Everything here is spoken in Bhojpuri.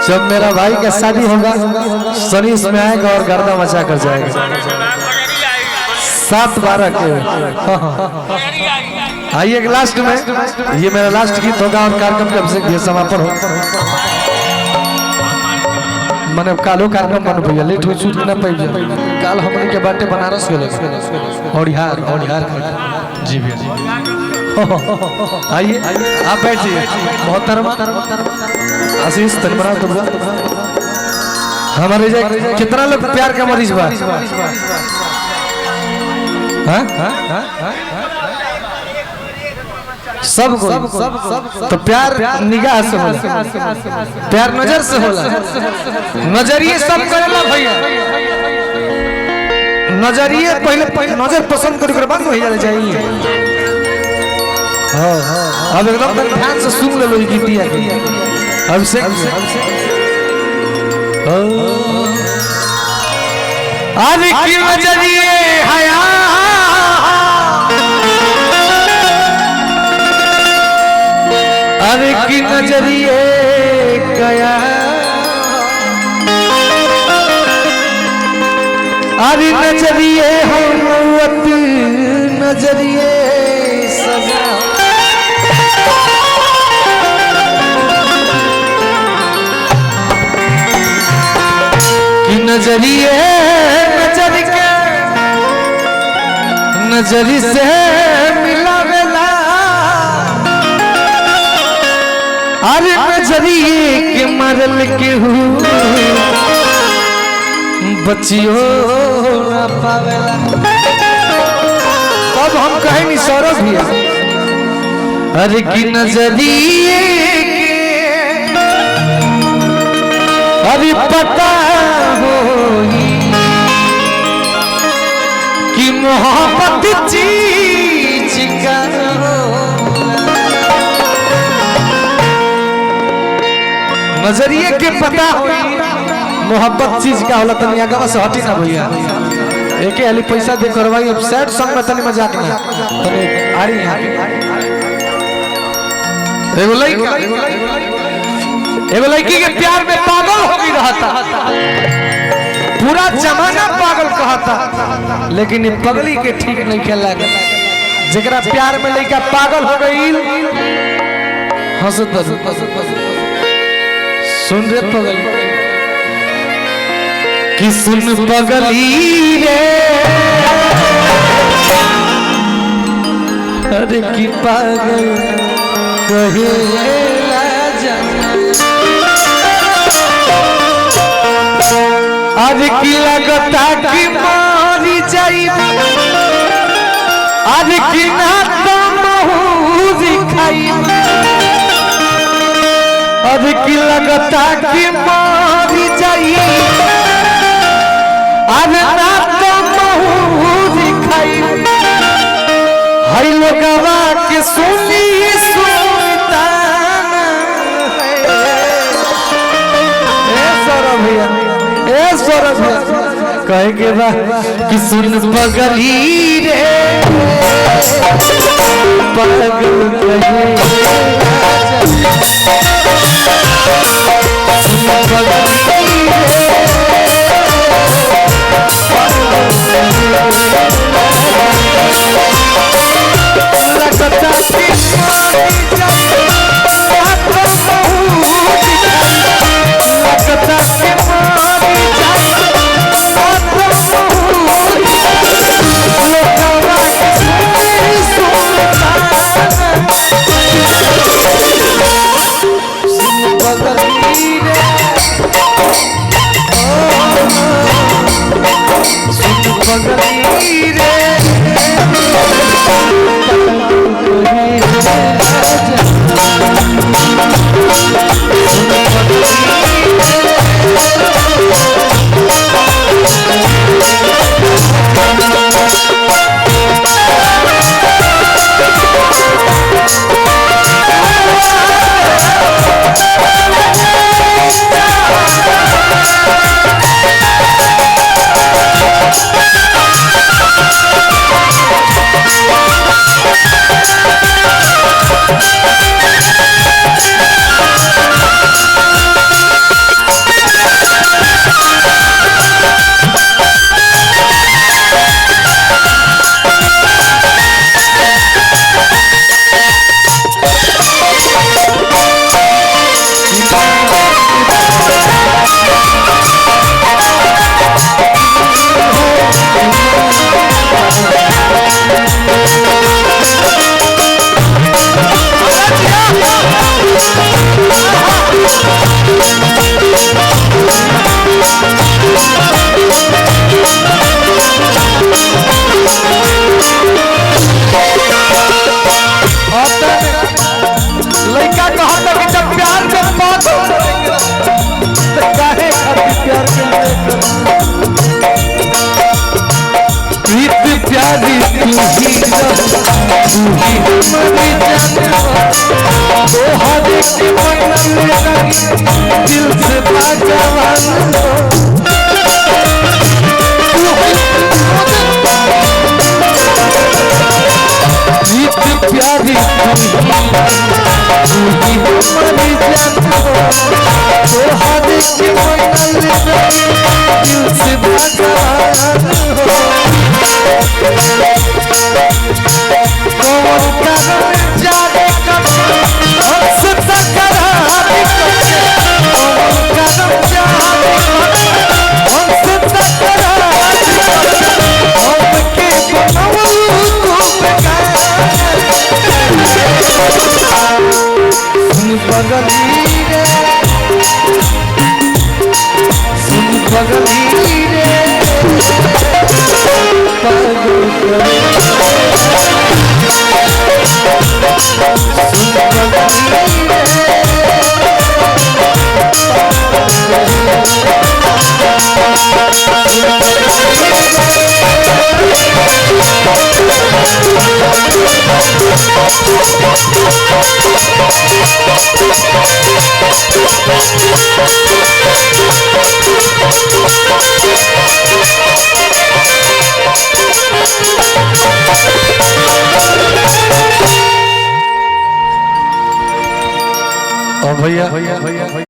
जब मेरा भाई का शादी होगा शनि इसमें आएगा और गर्दा मचा कर जाएगा 7-12 के। आइए लास्ट में ये मेरा लास्ट गीत होगा और कार्यक्रम के अभिषेक ये समापन हो मैंने कालो कार्यक्रम बन भैया लेट हुई छूट ना पाई काल हमने के बाटे बनारस गेल ओडिहार जी भैया आइए आप बैठिए मोहतरमा आशीष तनमरा दुर्गा हमारे कितना लोग प्यार का मरीज बा सबको तो प्यार निगाह से होला प्यार नजर से होला नजरिए सब करेला भैया नजरिए पहले नजर पसंद कर बाद हो जाना चाहिए। अब एकदम ध्यान से सुन ले लो ये गीतिया अभिषेक आज की नजरिए हया अरे की नजरिए गया अरे नजरिए हमवत नजरिए सजा की नजरिए नजर के नजरी से मिला वेला अरे नजरिए के मरल के हूँ बचियो ना पावेला अब हम कहें नहीं सौरभ भी अरे की नजरिए के अरे पता हो कि मोहब्बत चीज का नजरिए के पता हो मोहब्बत चीज का होला तनी आगे से हटी ना भैया एक हाली पैसा दे करवाई अब सैड सॉन्ग में तनी मजाक ना तनी आरी यहां एगो लड़की के प्यार में पागल हो गई रहता पूरा जमाना पागल कहता लेकिन ये पगली के ठीक नहीं खेला जरा प्यार में लड़का पागल हो गई हंसत सुन रे पगल कि सुन पगली रे अरे की पागल कहेला जाना आज की लगता कि मारी जाई आज की नाता महूरी खाई आज की लगता कि मारी जाई आज नाता महूरी खाई हई लोगवा के सुनी कहे के बा कि सुन पगली रे पागल कहे सुन पगली के मन दिल से बाजवान जीत प्यारी तू ही हमारी जान तो हद के मन दिल से बाजवान कौन करम जाने कब हमसे तकरार करके कौन करम जाने कब हमसे तकरार करके हमके बनाऊं तू बेकार सुन पगली रे सुन पगली रे भैया